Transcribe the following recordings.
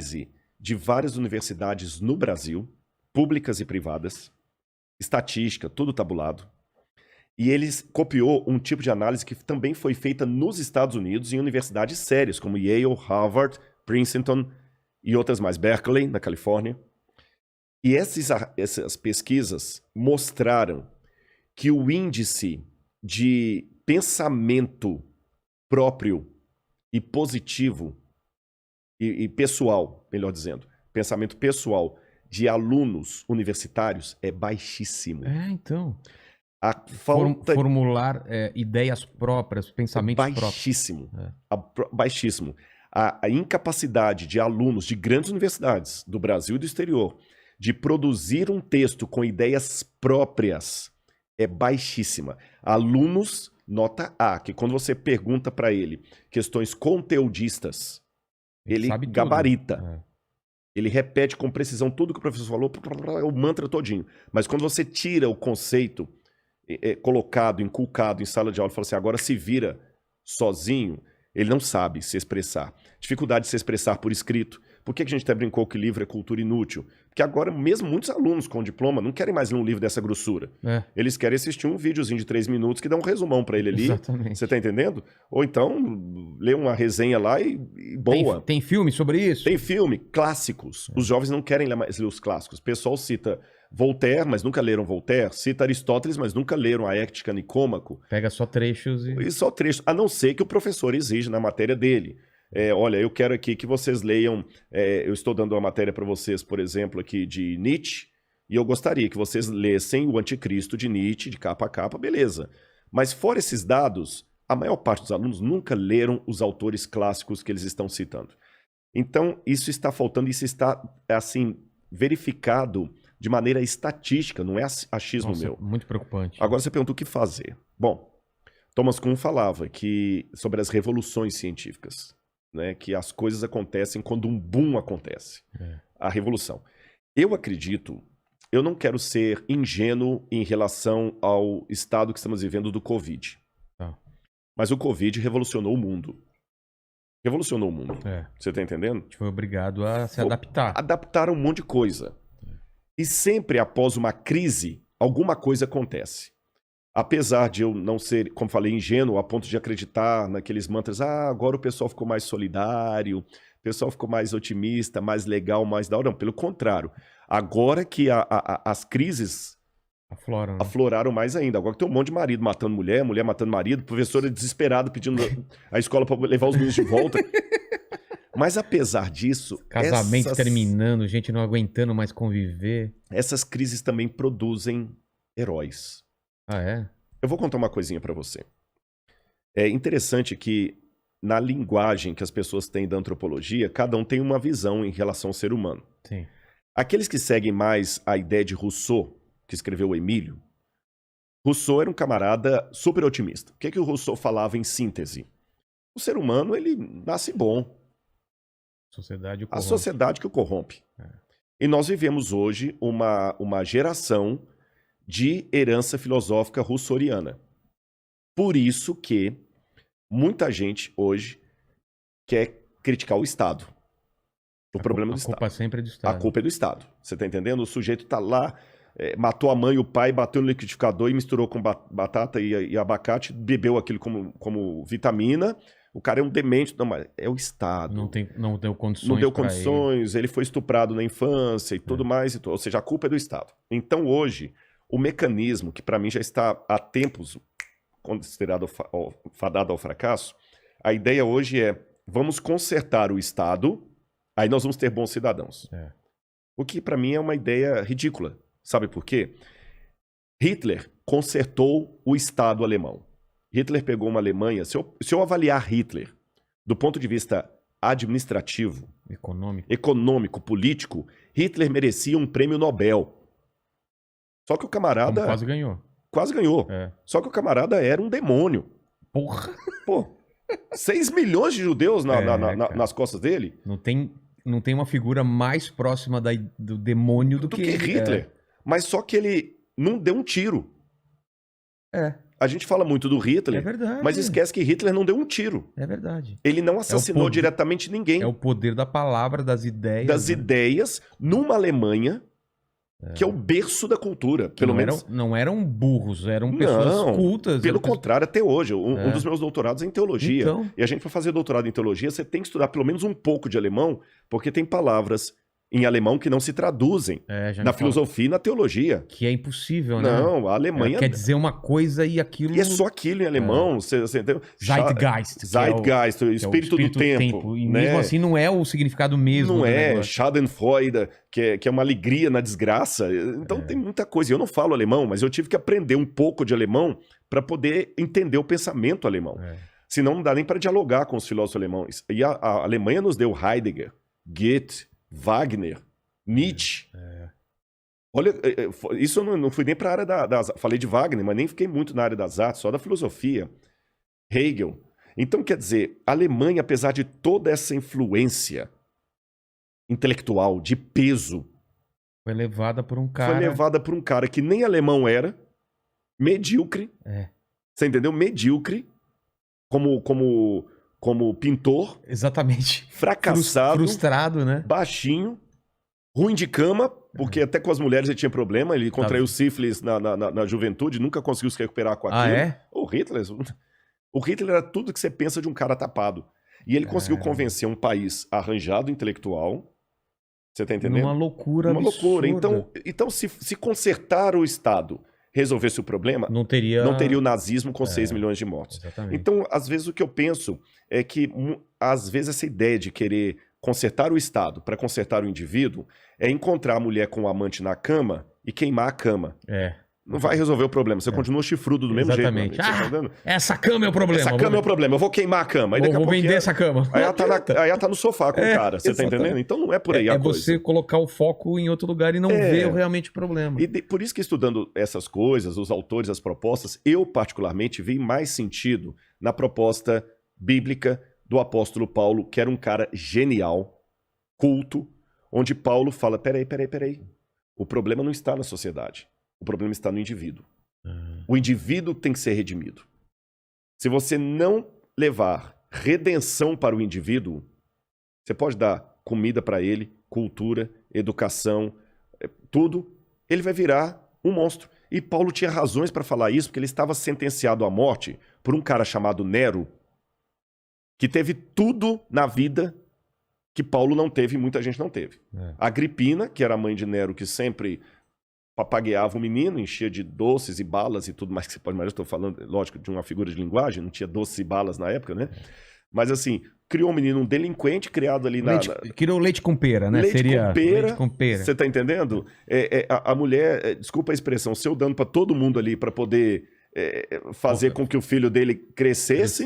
análise de várias universidades no Brasil, públicas e privadas, estatística, tudo tabulado. E ele copiou um tipo de análise que também foi feita nos Estados Unidos em universidades sérias, como Yale, Harvard, Princeton e outras mais, Berkeley, na Califórnia. E essas pesquisas mostraram que o índice de pensamento próprio e positivo e pessoal, melhor dizendo, pensamento pessoal de alunos universitários é baixíssimo. Então. A falta Formular ideias próprias, pensamentos baixíssimo, próprios. baixíssimo. A incapacidade de alunos de grandes universidades do Brasil e do exterior de produzir um texto com ideias próprias é baixíssima. Alunos, nota A, que quando você pergunta para ele questões conteudistas, ele gabarita. Ele repete com precisão tudo que o professor falou, o mantra todinho. Mas quando você tira o conceito colocado, inculcado em sala de aula e fala assim, agora se vira sozinho, ele não sabe se expressar. Dificuldade de se expressar por escrito. Por que a gente até brincou que livro é cultura inútil? Porque agora mesmo muitos alunos com diploma não querem mais ler um livro dessa grossura. Eles querem assistir um videozinho de 3 minutos que dá um resumão para ele ali. Exatamente. Você tá entendendo? Ou então ler uma resenha lá e boa. Tem filme sobre isso? Tem filme, clássicos. Os jovens não querem mais ler os clássicos. O pessoal cita Voltaire, mas nunca leram Voltaire. Cita Aristóteles, mas nunca leram a Ética Nicômaco. Pega só trechos e só trechos. A não ser que o professor exige na matéria dele. Olha, eu quero aqui que vocês leiam, eu estou dando uma matéria para vocês, por exemplo, aqui de Nietzsche, e eu gostaria que vocês lessem o Anticristo de Nietzsche, de capa a capa, beleza. Mas fora esses dados, a maior parte dos alunos nunca leram os autores clássicos que eles estão citando. Então, isso está faltando, isso está, assim, verificado de maneira estatística, não é achismo meu. Muito preocupante. Agora você pergunta o que fazer. Bom, Thomas Kuhn falava sobre as revoluções científicas. Né, que as coisas acontecem quando um boom acontece. A revolução. Eu acredito, eu não quero ser ingênuo em relação ao estado que estamos vivendo do Covid. Mas o Covid revolucionou o mundo. Revolucionou o mundo. Você tá entendendo? A gente foi obrigado a se adaptar. Adaptar um monte de coisa. E sempre após uma crise, alguma coisa acontece. Apesar de eu não ser, como falei, ingênuo a ponto de acreditar naqueles mantras, agora o pessoal ficou mais solidário, o pessoal ficou mais otimista, mais legal, mais da hora. Não, pelo contrário. Agora que as crises afloraram mais ainda. Agora que tem um monte de marido matando mulher, mulher matando marido, professora desesperada pedindo a escola para levar os meninos de volta. Mas apesar disso... Casamento terminando, gente não aguentando mais conviver. Essas crises também produzem heróis. Eu vou contar uma coisinha pra você. É interessante que na linguagem que as pessoas têm da antropologia, cada um tem uma visão em relação ao ser humano. Sim. Aqueles que seguem mais a ideia de Rousseau, que escreveu o Emílio, Rousseau era um camarada super otimista. O que o Rousseau falava em síntese? O ser humano, ele nasce bom. A sociedade que o corrompe. E nós vivemos hoje uma geração de herança filosófica rousseauiana. Por isso que muita gente hoje quer criticar o Estado. O problema do Estado. A culpa sempre é do Estado. A culpa é do Estado. Você tá entendendo? O sujeito tá lá, matou a mãe e o pai, bateu no liquidificador e misturou com batata e abacate, bebeu aquilo como vitamina. O cara é um demente. Não, mas é o Estado. Não deu condições. Não deu condições, ele foi estuprado na infância e tudo mais. Ou seja, a culpa é do Estado. Então hoje... O mecanismo, que para mim já está há tempos considerado fadado ao fracasso, a ideia hoje é, vamos consertar o Estado, aí nós vamos ter bons cidadãos. O que para mim é uma ideia ridícula. Sabe por quê? Hitler consertou o Estado alemão. Hitler pegou uma Alemanha, se eu avaliar Hitler do ponto de vista administrativo, econômico, político, Hitler merecia um prêmio Nobel. Só que o camarada... quase ganhou. Quase ganhou. Só que o camarada era um demônio. Porra! 6 milhões de judeus nas costas dele. Não tem uma figura mais próxima do demônio do que Hitler. Mas só que ele não deu um tiro. A gente fala muito do É Hitler, verdade. mas esquece que Hitler não deu um tiro. É verdade. Ele não assassinou poder- diretamente ninguém. É o poder da palavra, das ideias. Das né? ideias numa Alemanha que é o berço da cultura. Que Pelo não menos. não eram burros, eram pessoas Não, cultas. pelo eram pessoas- contrário, até hoje. Um É. dos meus doutorados é em teologia. Então. E a gente, para fazer doutorado em teologia, você tem que estudar pelo menos um pouco de alemão, porque tem palavras em alemão que não se traduzem Já na me falou filosofia e na teologia. que é impossível, né? Não, a Alemanha. Ela quer dizer uma coisa e aquilo. E é só aquilo em alemão. Você entendeu? Zeitgeist. que é o- Zeitgeist, o espírito do tempo. E né? mesmo assim não é o significado mesmo. Não do é negócio. Schadenfreude, que é uma alegria na desgraça. Então tem muita coisa. Eu não falo alemão, mas eu tive que aprender um pouco de alemão para poder entender o pensamento alemão. Senão não dá nem para dialogar com os filósofos alemães. E a Alemanha nos deu Heidegger, Goethe, Wagner, Nietzsche. Olha, isso eu não fui nem para a área das... Falei de Wagner, mas nem fiquei muito na área das artes, só da filosofia. Hegel. Então, quer dizer, a Alemanha, apesar de toda essa influência intelectual, de peso, Foi levada por um cara. foi levada por um cara que nem alemão era, medíocre. Você entendeu? Medíocre, como pintor, Exatamente. fracassado, Frustrado, né? baixinho, ruim de cama, porque até com as mulheres ele tinha problema, ele contraiu sífilis na juventude, nunca conseguiu se recuperar com aquilo. O Hitler era tudo que você pensa de um cara tapado. E ele conseguiu convencer um país arranjado intelectual, você tá entendendo? Uma loucura Uma loucura. absurda. Então se consertar o Estado resolvesse o problema, Não teria o nazismo com 6 milhões de mortos. Exatamente. Então, às vezes, o que eu penso é que, às vezes, essa ideia de querer consertar o Estado para consertar o indivíduo é encontrar a mulher com o amante na cama e queimar a cama. Não vai resolver o problema. Você continua chifrudo do mesmo jeito. Exatamente. Você tá entendendo? Essa cama é o problema. Essa cama é o problema. Eu vou queimar a cama. Aí daqui a Vou pouco vender essa cama. Aí ela tá no sofá com o cara. Você tá exatamente. entendendo? Então não é por aí a coisa. Você colocar o foco em outro lugar e não ver realmente o problema. E por isso que estudando essas coisas, os autores, as propostas, eu particularmente vi mais sentido na proposta bíblica do apóstolo Paulo, que era um cara genial, culto, onde Paulo fala, peraí. O problema não está na sociedade. O problema está no indivíduo. O indivíduo tem que ser redimido. Se você não levar redenção para o indivíduo, você pode dar comida para ele, cultura, educação, tudo, ele vai virar um monstro. E Paulo tinha razões para falar isso, porque ele estava sentenciado à morte por um cara chamado Nero, que teve tudo na vida que Paulo não teve e muita gente não teve. Agripina, que era a mãe de Nero, que sempre papagueava o menino, enchia de doces e balas e tudo mais que você pode imaginar. Eu estou falando, lógico, de uma figura de linguagem, não tinha doces e balas na época, né? Mas assim, criou um menino, um delinquente, criado ali Criou leite com pera, né? Leite com pera. Você tá entendendo? A mulher, desculpa a expressão, seu dando para todo mundo ali para poder fazer com que o filho dele crescesse.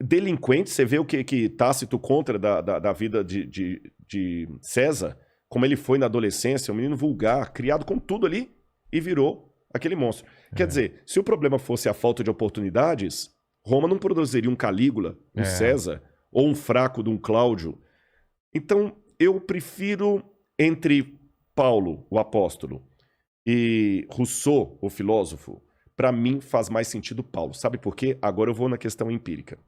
Delinquente, você vê o que Tácito contra da vida de César, como ele foi na adolescência, um menino vulgar, criado com tudo ali e virou aquele monstro. Quer dizer, se o problema fosse a falta de oportunidades, Roma não produziria um Calígula, um César, ou um fraco de um Cláudio. Então, eu prefiro entre Paulo, o apóstolo, e Rousseau, o filósofo, para mim faz mais sentido Paulo. Sabe por quê? Agora eu vou na questão empírica.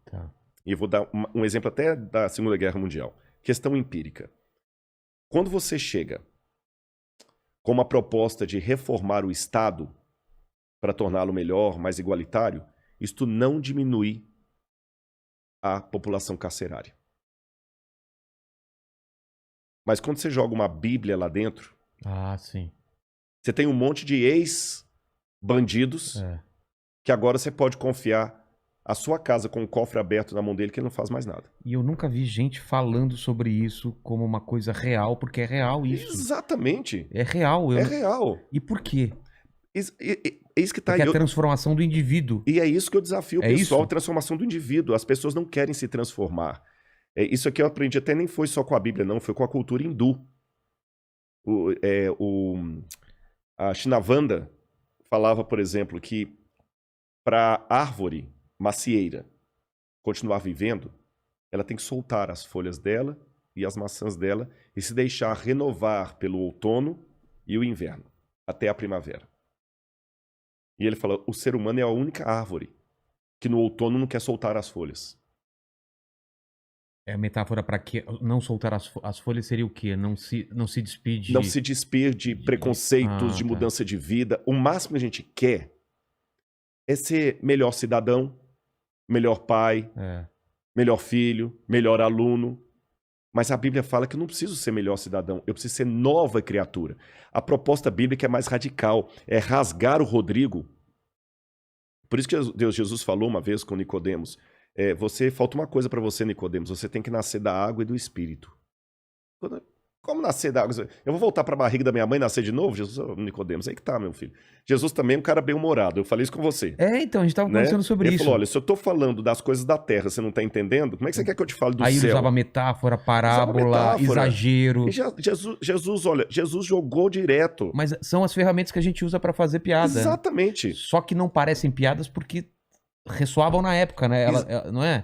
E eu vou dar um exemplo até da Segunda Guerra Mundial. Questão empírica. Quando você chega com uma proposta de reformar o Estado para torná-lo melhor, mais igualitário, isto não diminui a população carcerária. Mas quando você joga uma Bíblia lá dentro, você tem um monte de ex-bandidos que agora você pode confiar a sua casa com o cofre aberto na mão dele que ele não faz mais nada. E eu nunca vi gente falando sobre isso como uma coisa real, porque é real isso. Exatamente. É real. É real. E por quê? É isso que tá aí. Porque é a transformação do indivíduo. E é isso que eu desafio o pessoal, a transformação do indivíduo. As pessoas não querem se transformar. Isso aqui eu aprendi até nem foi só com a Bíblia, não. Foi com a cultura hindu. A Shinavanda falava, por exemplo, que para árvore macieira continuar vivendo, ela tem que soltar as folhas dela e as maçãs dela e se deixar renovar pelo outono e o inverno, até a primavera. E ele fala, o ser humano é a única árvore que no outono não quer soltar as folhas. É a metáfora para que não soltar as folhas seria o quê? Não se despir de... Não se despir de preconceitos, de tá. mudança de vida. O máximo que a gente quer é ser melhor cidadão, melhor pai, É. melhor filho, melhor aluno. Mas a Bíblia fala que eu não preciso ser melhor cidadão, eu preciso ser nova criatura. A proposta bíblica é mais radical, é rasgar o Rodrigo. Por isso que Jesus falou uma vez com Nicodemos, falta uma coisa para você, Nicodemos, você tem que nascer da água e do Espírito. Como nascer da água? Eu vou voltar para a barriga da minha mãe e nascer de novo? Jesus, Nicodemos, aí que tá, meu filho. Jesus também é um cara bem-humorado, eu falei isso com você. Então, a gente estava Né? conversando sobre Ele isso. falou, olha, se eu tô falando das coisas da terra, você não tá entendendo, como é que você quer que eu te fale do Aí ele céu? usava metáfora, parábola, metáfora. exagero. E Jesus jogou direto. Mas são as ferramentas que a gente usa para fazer piada. Exatamente. Só que não parecem piadas porque ressoavam na época, né? Não é?